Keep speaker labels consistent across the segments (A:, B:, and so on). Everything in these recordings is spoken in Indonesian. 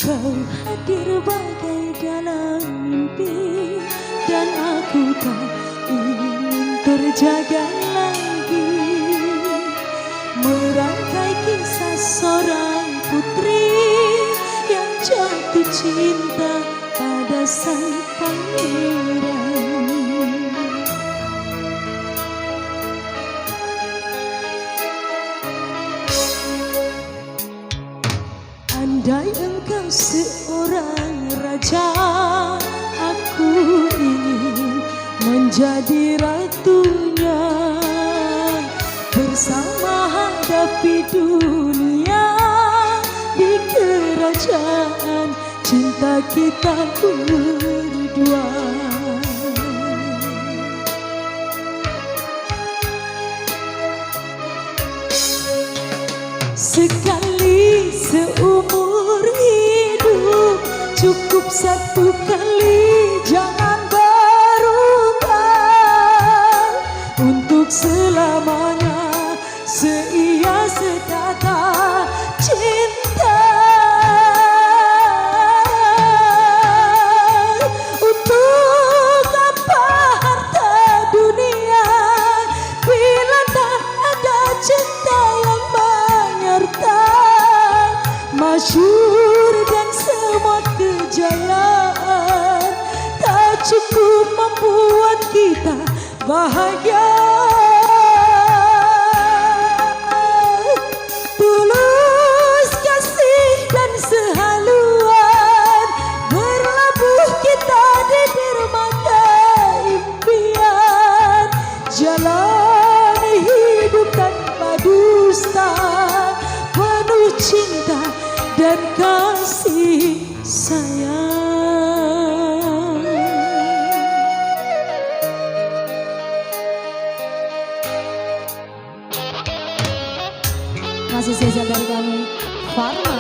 A: Kau hadir bagai dalam mimpi, dan aku tak ingin terjaga lagi. Merangkai kisah seorang putri yang jatuh cinta pada sang pangeran. Andai engkau seorang raja, aku ingin menjadi ratunya. Bersama hadapi dunia, di kerajaan cinta kita berdua. Sekali seumur hidup, cukup satu kali, jangan berubah. Untuk selamanya, seia sekata cinta. Untuk apa harta dunia bila tak ada cinta yang menyertai. Masyhur dan semua kejayaan tak cukup membuat kita bahagia. Tulus kasih dan sehaluan, berlabuh kita di dermaga impian. Jalani hidup tanpa dusta, penuh cinta dan kasih sayang. Masih spesial dari kami, Farma.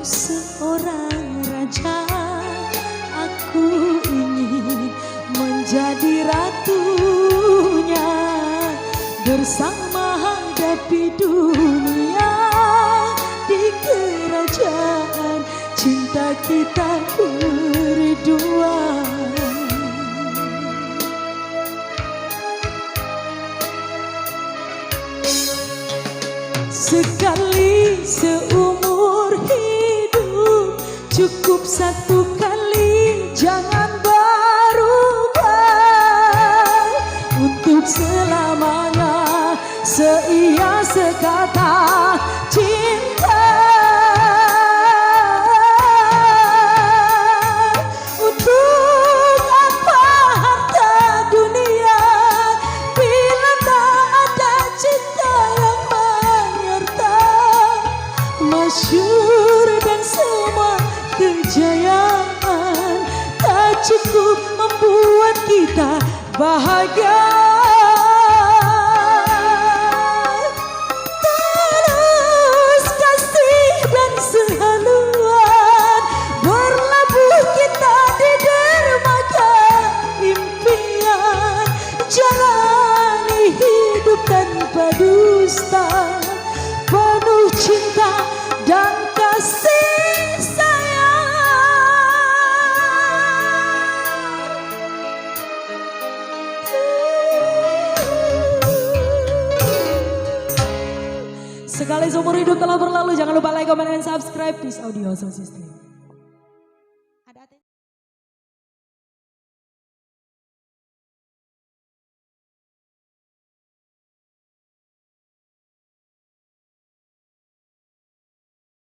A: Seorang raja, aku ingin menjadi ratunya. Bersama hadapi dunia, di kerajaan cinta kita berdua. Sekali seumur hidup, cukup satu kali, jangan berubah. Untuk selamanya, seia sekata cinta. Untuk apa harta dunia bila tak ada cinta yang menyertai. Masyhur dan semua kejayaan tak cukup membuat kita bahagia. Tulus kasih dan sehaluan, berlabuh kita di dermaga impian. Jalani hidup tanpa dusta, penuh cinta dan kasih sayang. Sekali seumur hidup telah berlalu, jangan lupa like, comment, dan subscribe. Peace Audio Sound System.